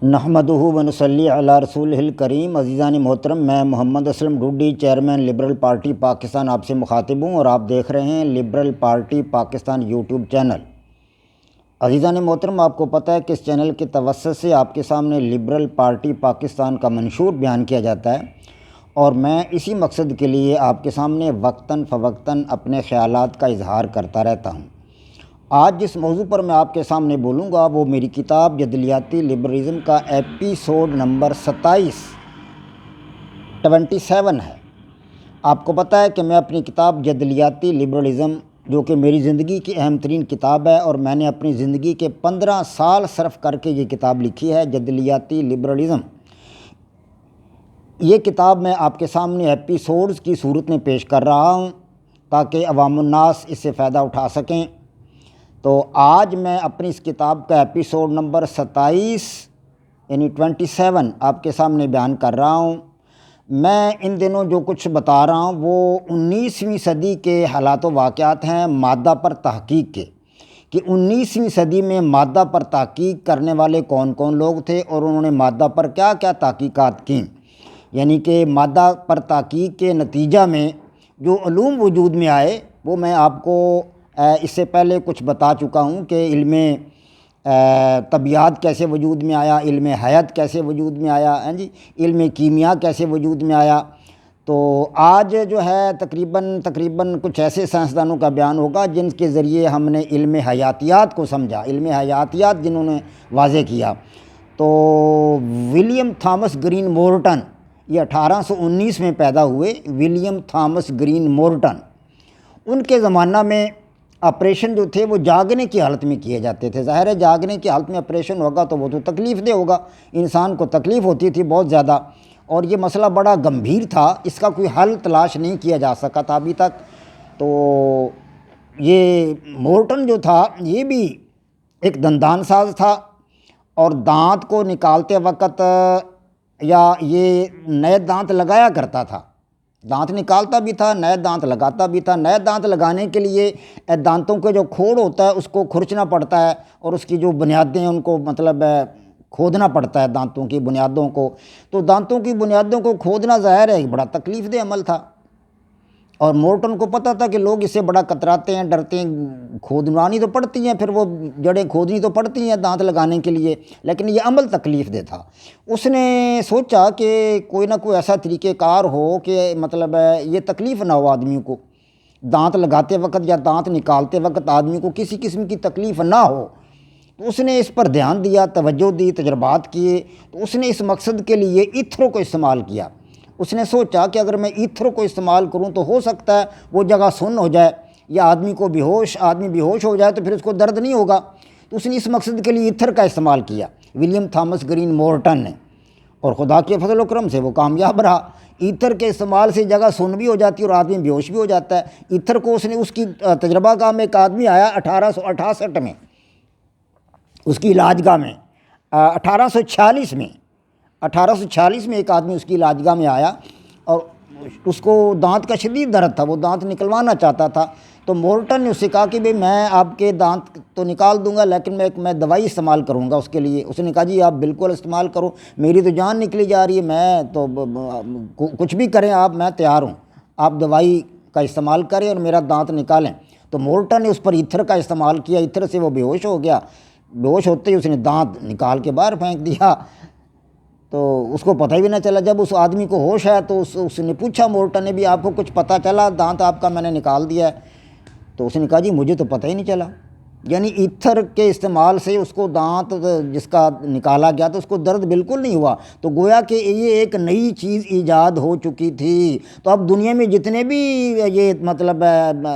نحمدہ و نصلی علی رسولہ الکریم۔ عزیزان محترم، میں Muhammad Aslam Dodi, chairman liberal party Pakistan آپ سے مخاطب ہوں اور آپ دیکھ رہے ہیں liberal party Pakistan YouTube channel. عزیزان محترم، آپ کو پتہ ہے کہ اس چینل کے توسط سے آپ کے سامنے لبرل پارٹی پاکستان کا منشور بیان کیا جاتا ہے اور میں اسی مقصد کے لیے آپ کے سامنے وقتاً فوقتاً اپنے خیالات کا اظہار کرتا رہتا ہوں۔ آج جس موضوع پر میں آپ کے سامنے بولوں گا وہ میری کتاب جدلیاتی لبرلزم کا ایپیسوڈ نمبر 27 ہے۔ آپ کو پتہ ہے کہ میں اپنی کتاب جدلیاتی لبرلزم، جو کہ میری زندگی کی اہم ترین کتاب ہے اور میں نے اپنی زندگی کے 15 سال صرف کر کے یہ کتاب لکھی ہے، جدلیاتی لبرلزم۔ یہ کتاب میں آپ کے سامنے ایپیسوڈز کی صورت میں پیش کر رہا ہوں تاکہ عوام الناس اس سے فائدہ اٹھا سکیں۔ تو آج میں اپنی اس کتاب کا ایپیسوڈ نمبر 27 آپ کے سامنے بیان کر رہا ہوں۔ میں ان دنوں جو کچھ بتا رہا ہوں وہ 19ویں صدی کے حالات و واقعات ہیں مادہ پر تحقیق کے، کہ 19ویں صدی میں مادہ پر تحقیق کرنے والے کون کون لوگ تھے اور انہوں نے مادہ پر کیا کیا تحقیقات کیں۔ یعنی کہ مادہ پر تحقیق کے نتیجہ میں جو علوم وجود میں آئے وہ میں آپ کو اس سے پہلے کچھ بتا چکا ہوں کہ علم طبیعیات کیسے وجود میں آیا، علم حیات کیسے وجود میں آیا، علم کیمیا کیسے وجود میں آیا۔ تو آج جو ہے تقریباً کچھ ایسے سائنسدانوں کا بیان ہوگا جن کے ذریعے ہم نے علم حیاتیات کو سمجھا، علم حیاتیات جنہوں نے واضح کیا۔ تو ولیم تھامس گرین مورٹن، یہ 1819 میں پیدا ہوئے، ولیم تھامس گرین مورٹن۔ ان کے زمانہ میں آپریشن جو تھے وہ جاگنے کی حالت میں کیے جاتے تھے۔ ظاہر ہے جاگنے کی حالت میں آپریشن ہوگا تو وہ تو تکلیف دہ ہوگا، انسان کو تکلیف ہوتی تھی بہت زیادہ، اور یہ مسئلہ بڑا گمبھیر تھا، اس کا کوئی حل تلاش نہیں کیا جا سکا تھا ابھی تک۔ تو یہ مورٹن جو تھا یہ بھی ایک دندان ساز تھا اور دانت کو نکالتے وقت یا یہ نئے دانت لگایا کرتا تھا، دانت نکالتا بھی تھا، نئے دانت لگاتا بھی تھا۔ نئے دانت لگانے کے لیے دانتوں کے جو کھوڑ ہوتا ہے اس کو کھرچنا پڑتا ہے اور اس کی جو بنیادیں ان کو کھودنا پڑتا ہے دانتوں کی بنیادوں کو۔ تو دانتوں کی بنیادوں کو کھودنا ظاہر ہے ایک بڑا تکلیف دہ عمل تھا اور مورٹن کو پتہ تھا کہ لوگ اس سے بڑا کتراتے ہیں، ڈرتے ہیں، کھودوانی تو پڑتی ہیں، پھر وہ جڑیں کھودنی تو پڑتی ہیں دانت لگانے کے لیے، لیکن یہ عمل تکلیف دہ تھا۔ اس نے سوچا کہ کوئی نہ کوئی ایسا طریقہ کار ہو کہ یہ تکلیف نہ ہو آدمی کو، دانت لگاتے وقت یا دانت نکالتے وقت آدمی کو کسی قسم کی تکلیف نہ ہو۔ تو اس نے اس پر دھیان دیا، توجہ دی، تجربات کیے۔ تو اس نے اس مقصد کے لیے ایتھرو کو استعمال کیا۔ اس نے سوچا کہ اگر میں ایتھرو کو استعمال کروں تو ہو سکتا ہے وہ جگہ سن ہو جائے یا آدمی بیہوش ہو جائے تو پھر اس کو درد نہیں ہوگا۔ تو اس نے اس مقصد کے لیے ایتھر کا استعمال کیا ولیم تھامس گرین مورٹن نے، اور خدا کے فضل و کرم سے وہ کامیاب رہا۔ ایتھر کے استعمال سے جگہ سن بھی ہو جاتی ہے اور آدمی بیہوش بھی ہو جاتا ہے۔ ایتھر کو اس کی تجربہ گاہ میں ایک آدمی آیا 1868 میں، اس کی علاج گاہ میں 1846 میں ایک آدمی اس کی علاج گاہ میں آیا اور اس کو دانت کا شدید درد تھا، وہ دانت نکلوانا چاہتا تھا۔ تو مورٹن نے اس سے کہا کہ بھئی میں آپ کے دانت تو نکال دوں گا لیکن میں دوائی استعمال کروں گا اس کے لیے۔ اس نے کہا جی آپ بالکل استعمال کرو، میری تو جان نکلی جا رہی ہے، میں تو کچھ بھی کریں آپ، میں تیار ہوں، آپ دوائی کا استعمال کریں اور میرا دانت نکالیں۔ تو مورٹن نے اس پر ایتھر کا استعمال کیا، ایتھر سے وہ بیہوش ہو گیا۔ بیہوش ہوتے ہی اس نے دانت نکال کے باہر پھینک دیا، تو اس کو پتہ بھی نہ چلا۔ جب اس آدمی کو ہوش ہے تو اس نے پوچھا مورٹن نے بھی آپ کو کچھ پتہ چلا دانت آپ کا میں نے نکال دیا ہے؟ تو اس نے کہا جی مجھے تو پتہ ہی نہیں چلا۔ یعنی ایتھر کے استعمال سے اس کو دانت جس کا نکالا گیا تو اس کو درد بالکل نہیں ہوا۔ تو گویا کہ یہ ایک نئی چیز ایجاد ہو چکی تھی۔ تو اب دنیا میں جتنے بھی یہ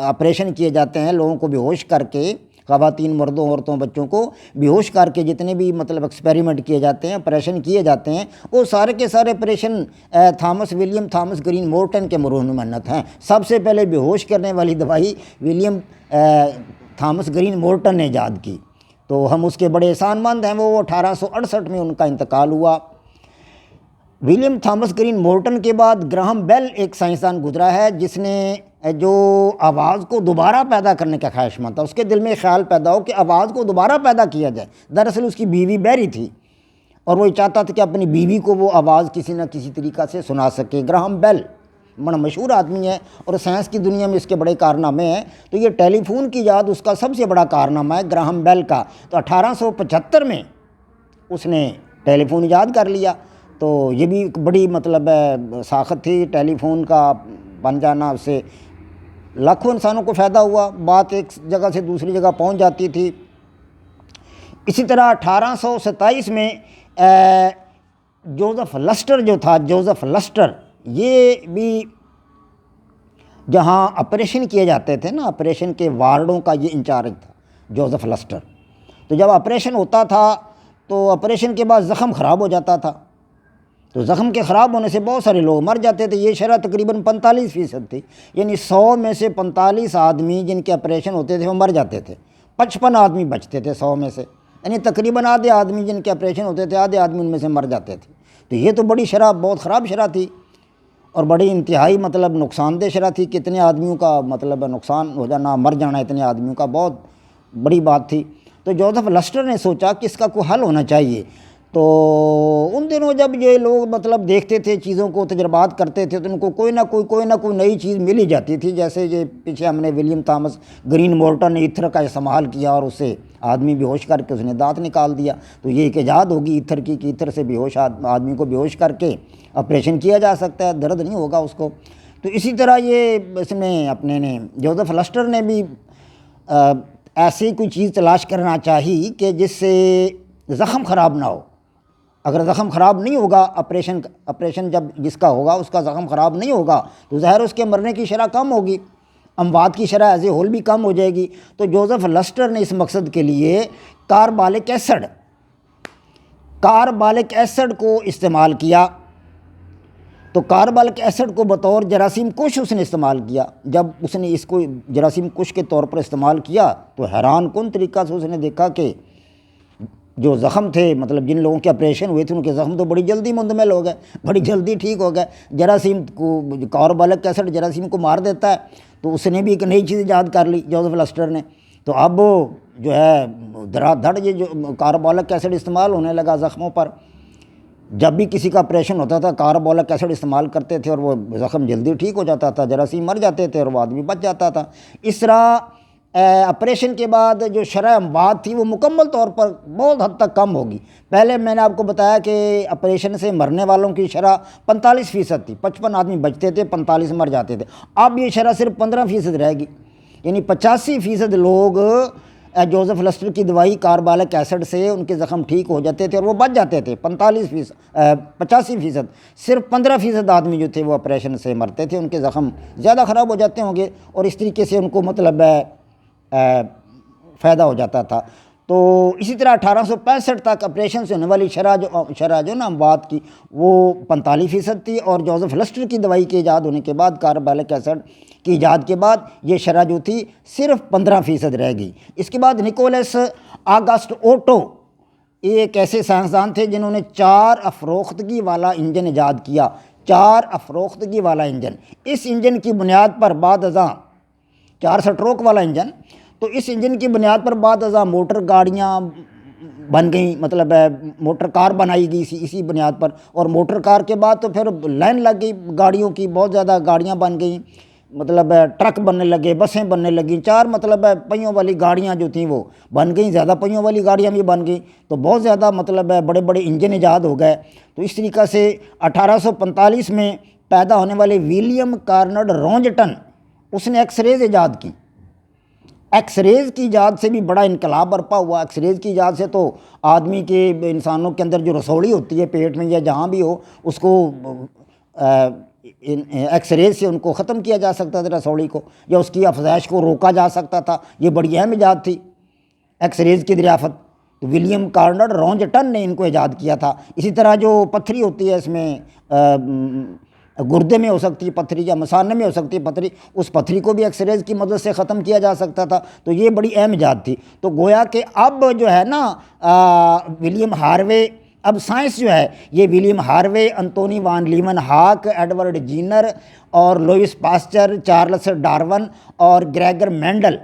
آپریشن کیے جاتے ہیں لوگوں کو بیہوش کر کے، خواتین، مردوں، عورتوں، بچوں کو بیہوش کر کے جتنے بھی ایکسپیریمنٹ کیے جاتے ہیں، آپریشن کیے جاتے ہیں، وہ سارے کے سارے operation William Thomas green Mortein کے مرہون منت ہیں۔ سب سے پہلے بیہوش کرنے والی دوائی ولیم تھامس گرین مورٹن نے ایجاد کی، تو ہم اس کے بڑے احسان مند ہیں۔ وہ 1868 میں ان کا انتقال ہوا۔ ولیم تھامس گرین مورٹن کے بعد گراہم بیل ایک سائنسدان گزرا ہے جس نے جو آواز کو دوبارہ پیدا کرنے کا خواہش مند تھا، اس کے دل میں خیال پیدا ہو کہ آواز کو دوبارہ پیدا کیا جائے۔ دراصل اس کی بیوی بیری تھی، اور وہ چاہتا تھا کہ اپنی بیوی کو وہ آواز کسی نہ کسی طریقہ سے سنا سکے۔ گراہم بیل بڑا مشہور آدمی ہے اور سائنس کی دنیا میں اس کے بڑے کارنامے ہیں، تو یہ ٹیلی فون کی ایجاد اس کا سب سے بڑا کارنامہ ہے گراہم بیل کا۔ تو 1875 میں اس نے ٹیلی فون ایجاد کر لیا، تو یہ بھی ایک بڑی ساخت تھی ٹیلی فون کا بن جانا، اس سے لاکھوں انسانوں کو فائدہ ہوا، بات ایک جگہ سے دوسری جگہ پہنچ جاتی تھی۔ اسی طرح 1827 میں جوزف لسٹر جو تھا، جوزف لسٹر، یہ بھی جہاں آپریشن کیے جاتے تھے نا، آپریشن کے وارڈوں کا یہ انچارج تھا جوزف لسٹر۔ تو جب آپریشن ہوتا تھا تو آپریشن کے بعد زخم خراب ہو جاتا تھا، تو زخم کے خراب ہونے سے بہت سارے لوگ مر جاتے تھے۔ یہ شرح تقریباً 45% تھی، یعنی 100 میں سے 45 آدمی جن کے آپریشن ہوتے تھے وہ مر جاتے تھے، 55 آدمی بچتے تھے 100 میں سے، یعنی تقریباً آدھے آدمی جن کے آپریشن ہوتے تھے، آدھے آدمی ان میں سے مر جاتے تھے۔ تو یہ تو بڑی شرح، بہت خراب شرح تھی اور بڑی انتہائی نقصان دہ شرح تھی کہ اتنے آدمیوں کا نقصان ہو جانا، مر جانا اتنے آدمیوں کا، بہت بڑی بات تھی۔ تو جوزف لسٹر نے سوچا کہ اس کا کوئی حل ہونا چاہیے۔ تو ان دنوں جب یہ لوگ دیکھتے تھے چیزوں کو، تجربات کرتے تھے، تو ان کو کوئی نہ کوئی نئی چیز مل ہی جاتی تھی۔ جیسے یہ پیچھے ہم نے ولیم تھامس گرین مورٹن نے ایتھر کا استعمال کیا اور اس سے آدمی بے ہوش کر کے اس نے دانت نکال دیا، تو یہ ایک ایجاد ہوگی ایتھر کی کہ ایتھر سے بے ہوش آدمی کو بے ہوش کر کے آپریشن کیا جا سکتا ہے، درد نہیں ہوگا اس کو۔ تو اسی طرح یہ اس نے اپنے نے جوزف لسٹر نے بھی ایسی کوئی چیز تلاش کرنا چاہی کہ جس سے زخم خراب نہ ہو۔ اگر زخم خراب نہیں ہوگا، آپریشن جب جس کا ہوگا اس کا زخم خراب نہیں ہوگا تو ظاہر اس کے مرنے کی شرح کم ہوگی، اموات کی شرح ایز اے ہول بھی کم ہو جائے گی۔ تو جوزف لسٹر نے اس مقصد کے لیے کاربالک ایسڈ کو استعمال کیا۔ تو کاربالک ایسڈ کو بطور جراثیم کش اس نے استعمال کیا۔ جب اس نے اس کو جراثیم کش کے طور پر استعمال کیا تو حیران کن طریقہ سے اس نے دیکھا کہ جو زخم تھے، جن لوگوں کے آپریشن ہوئے تھے، ان کے زخم تو بڑی جلدی مندمل ہو گئے، بڑی جلدی ٹھیک ہو گئے۔ جراثیم کو، کاربالک ایسڈ جراثیم کو مار دیتا ہے، تو اس نے بھی ایک نئی چیز ایجاد کر لی جوزف لسٹر نے۔ تو اب جو ہے دھڑا دھڑ یہ جو کاربالک ایسڈ استعمال ہونے لگا زخموں پر۔ جب بھی کسی کا آپریشن ہوتا تھا کاربالک ایسڈ استعمال کرتے تھے اور وہ زخم جلدی ٹھیک ہو جاتا تھا، جراثیم مر جاتے تھے اور وہ آدمی بچ جاتا تھا۔ اس طرح آپریشن کے بعد جو شرح اموات تھی وہ مکمل طور پر بہت حد تک کم ہوگی۔ پہلے میں نے آپ کو بتایا کہ آپریشن سے مرنے والوں کی شرح 45% تھی، 55 آدمی بچتے تھے، 45 مر جاتے تھے۔ اب یہ شرح صرف 15% رہے گی، یعنی 85% لوگ جوزف لسٹر کی دوائی کاربالک ایسڈ سے ان کے زخم ٹھیک ہو جاتے تھے اور وہ بچ جاتے تھے۔ 85%، صرف 15% آدمی جو تھے وہ آپریشن سے مرتے تھے، ان کے زخم زیادہ خراب ہو جاتے ہوں گے اور اس طریقے سے ان کو فائدہ ہو جاتا تھا۔ تو اسی طرح 1865 تک آپریشن سے ہونے والی شرح جو نا اموات کی وہ 45% تھی، اور جوزف لسٹر کی دوائی کے ایجاد ہونے کے بعد، کاربالک ایسڈ کی ایجاد کے بعد، یہ شرح جو تھی صرف 15% رہ گئی۔ اس کے بعد نکولس آگسٹ اوٹو، یہ ایک ایسے سائنسدان تھے جنہوں نے 4 افروختگی والا انجن ایجاد کیا۔ 4 افروختگی والا انجن، اس انجن کی بنیاد پر بعد ازاں 4 سٹروک والا انجن، تو اس انجن کی بنیاد پر بعد ازاں موٹر گاڑیاں بن گئیں، موٹر کار بنائی گئی اسی بنیاد پر، اور موٹر کار کے بعد تو پھر لائن لگ گئی گاڑیوں کی، بہت زیادہ گاڑیاں بن گئیں، ٹرک بننے لگے، بسیں بننے لگیں، 4 پہیوں والی گاڑیاں جو تھیں وہ بن گئیں، زیادہ پہیوں والی گاڑیاں بھی بن گئیں، تو بہت زیادہ بڑے بڑے انجن ایجاد ہو گئے۔ تو اس طریقہ سے 1845 میں پیدا ہونے والے ولیم کارنڈ رونجٹن، اس نے ایکس ریز ایجاد کی۔ ایکس ریز کی ایجاد سے بھی بڑا انقلاب برپا ہوا۔ ایکس ریز کی ایجاد سے تو آدمی کے، انسانوں کے اندر جو رسوڑی ہوتی ہے پیٹ میں یا جہاں بھی ہو، اس کو ایکس ریز سے ان کو ختم کیا جا سکتا تھا، رسوڑی کو، یا اس کی افزائش کو روکا جا سکتا تھا۔ یہ بڑی اہم ایجاد تھی ایکس ریز کی دریافت، تو ولیم کارنڈ رونجٹن نے ان کو ایجاد کیا تھا۔ اسی طرح جو پتھری ہوتی ہے، اس میں گردے میں ہو سکتی ہے پتھری یا مثانے میں ہو سکتی ہے پتھری، اس پتھری کو بھی ایکس ریز کی مدد سے ختم کیا جا سکتا تھا۔ تو یہ بڑی اہم ایجاد تھی۔ تو گویا کہ اب جو ہے نا ولیم ہاروے، اب سائنس جو ہے یہ William Harvey, Antonie van Leeuwenhoek, Edward Jenner اور لوئس پاسچر، چارلس ڈارون اور گریگر مینڈل،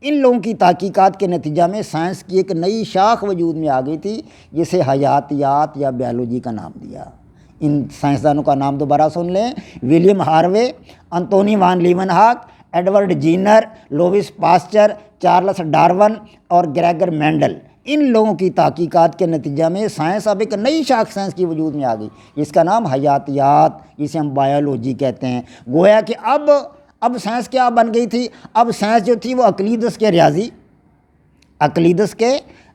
ان لوگوں کی تحقیقات کے نتیجہ میں سائنس کی ایک نئی شاخ وجود میں آ گئی تھی جسے حیاتیات یا بیالوجی کا نام دیا۔ ان سائنسدانوں کا نام دوبارہ سن لیں: William Harvey, Antonie van Leeuwenhoek, Edward Jenner, Louis Pasteur, Charles Darwin اور گریگر مینڈل۔ ان لوگوں کی تحقیقات کے نتیجہ میں سائنس اب ایک نئی شاخ سائنس کی وجود میں آ گئی جس کا نام حیاتیات، جسے ہم بایولوجی کہتے ہیں۔ گویا کہ اب سائنس کیا بن گئی تھی؟ اب سائنس جو تھی وہ اقلیدس کے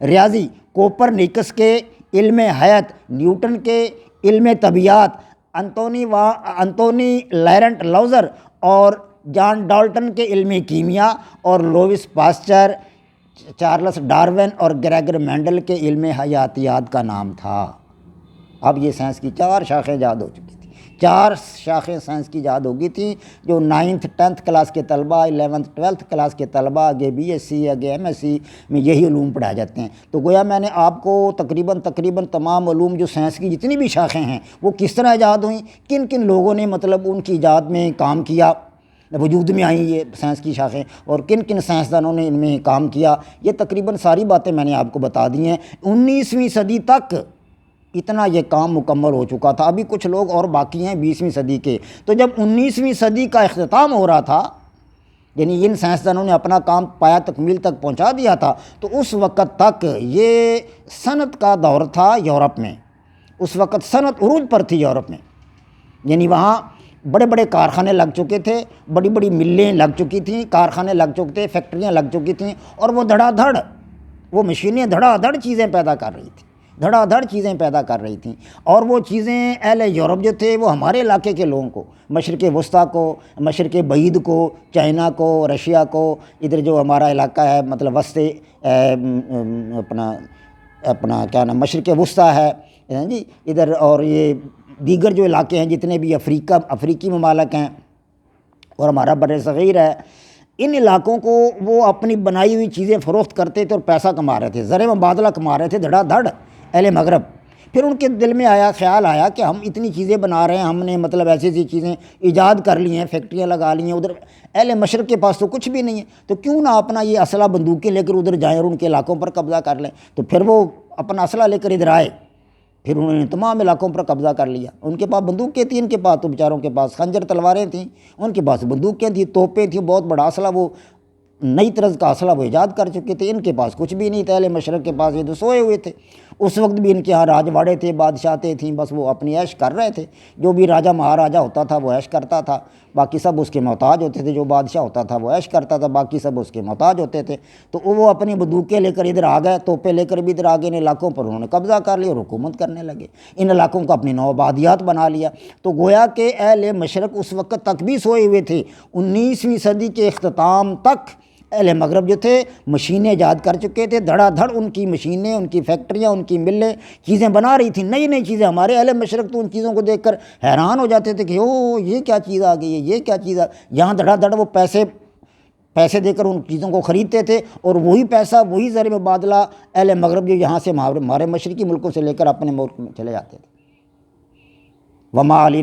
ریاضی، کوپرنیکس کے علم حیات، نیوٹن کے علم طبیعیات، انتونی لارنٹ لاؤزر اور جان ڈالٹن کے علم کیمیا، اور لوئس پاسچر، چارلس ڈارون اور گریگر مینڈل کے علم حیاتیات کا نام تھا۔ اب یہ سائنس کی 4 شاخیں ایجاد ہو چکی تھیں۔ 4 شاخیں سائنس کی ایجاد ہو گئی تھیں جو 9th 10th کلاس کے طلباء، 11th 12th کلاس کے طلباء، آگے BSc آگے MSc میں یہی علوم پڑھائے جاتے ہیں۔ تو گویا میں نے آپ کو تقریباً تمام علوم جو سائنس کی جتنی بھی شاخیں ہیں وہ کس طرح ایجاد ہوئیں، کن کن لوگوں نے مطلب ان کی ایجاد میں کام کیا، وجود میں آئیں یہ سائنس کی شاخیں، اور کن کن سائنسدانوں نے ان میں کام کیا، یہ تقریباً ساری باتیں میں نے آپ کو بتا دی ہیں۔ 19ویں صدی تک اتنا یہ کام مکمل ہو چکا تھا، ابھی کچھ لوگ اور باقی ہیں 20ویں صدی کے۔ تو جب 19ویں صدی کا اختتام ہو رہا تھا، یعنی ان سائنسدانوں نے اپنا کام پایا تکمیل تک پہنچا دیا تھا، تو اس وقت تک یہ صنعت کا دور تھا یورپ میں۔ اس وقت صنعت عروج پر تھی یورپ میں، یعنی وہاں بڑے بڑے کارخانے لگ چکے تھے، بڑی بڑی ملیں لگ چکی تھیں، کارخانے لگ چکے تھے، فیکٹریاں لگ چکی تھیں، اور وہ مشینیں دھڑا دھڑ چیزیں پیدا کر رہی تھیں، اور وہ چیزیں اہل یورپ جو تھے وہ ہمارے علاقے کے لوگوں کو، مشرق وسطیٰ کو، مشرق بعید کو، چائنا کو، رشیا کو، ادھر جو ہمارا علاقہ ہے مطلب وسطی اپنا کیا نام مشرق وسطیٰ ہے جی ادھر، اور یہ دیگر جو علاقے ہیں جتنے بھی افریقی ممالک ہیں اور ہمارا بر صغیر ہے، ان علاقوں کو وہ اپنی بنائی ہوئی چیزیں فروخت کرتے تھے اور پیسہ کما رہے تھے، زر مبادلہ کما رہے تھے دھڑا دھڑ اہل مغرب۔ پھر ان کے دل میں خیال آیا کہ ہم اتنی چیزیں بنا رہے ہیں، ہم نے مطلب ایسی چیزیں ایجاد کر لی ہیں، فیکٹریاں لگا لی ہیں، ادھر اہل مشرق کے پاس تو کچھ بھی نہیں ہے، تو کیوں نہ اپنا یہ اسلحہ بندوقیں لے کر ادھر جائیں اور ان کے علاقوں پر قبضہ کر لیں۔ تو پھر وہ اپنا اسلحہ لے کر ادھر آئے، پھر انہوں نے تمام علاقوں پر قبضہ کر لیا۔ ان کے پاس بندوقیں تھیں، ان کے پاس تو بیچاروں کے پاس خنجر تلواریں تھیں، ان کے پاس بندوقیں تھیں، توپیں تھیں، بہت بڑا اسلحہ، وہ نئی طرز کا اسلحہ وہ ایجاد کر چکے تھے۔ ان کے پاس کچھ بھی نہیں تھا، اہل مشرق کے پاس یہ تو سوئے ہوئے تھے۔ اس وقت بھی ان کے ہاں راجواڑے تھے، بادشاہتیں تھیں، بس وہ اپنی عیش کر رہے تھے۔ جو بھی راجہ مہاراجہ ہوتا تھا وہ عیش کرتا تھا، باقی سب اس کے محتاج ہوتے تھے۔ جو بادشاہ ہوتا تھا وہ عیش کرتا تھا، باقی سب اس کے محتاج ہوتے تھے۔ تو وہ اپنی بندوقیں لے کر ادھر آ گئے، توپیں لے کر بھی ادھر آ گئے، ان علاقوں پر انہوں نے قبضہ کر لیا اور حکومت کرنے لگے، ان علاقوں کو اپنی نو آبادیات بنا لیا۔ تو گویا کہ اہل مشرق اس وقت تک بھی سوئے ہوئے تھے۔ 19ویں صدی کے اختتام تک اہل مغرب جو تھے مشینیں ایجاد کر چکے تھے، دھڑا دھڑ ان کی مشینیں، ان کی فیکٹریاں، ان کی ملیں چیزیں بنا رہی تھیں، نئی نئی چیزیں۔ ہمارے اہل مشرق تو ان چیزوں کو دیکھ کر حیران ہو جاتے تھے کہ او یہ کیا چیز آ گئی ہے، یہ کیا چیز یہاں دھڑا دھڑ وہ پیسے دے کر ان چیزوں کو خریدتے تھے، اور وہی پیسہ، وہی زر مبادلہ اہل مغرب جو یہاں سے ہمارے مشرقی ملکوں سے لے کر اپنے ملک میں چلے جاتے تھے۔ وما علینا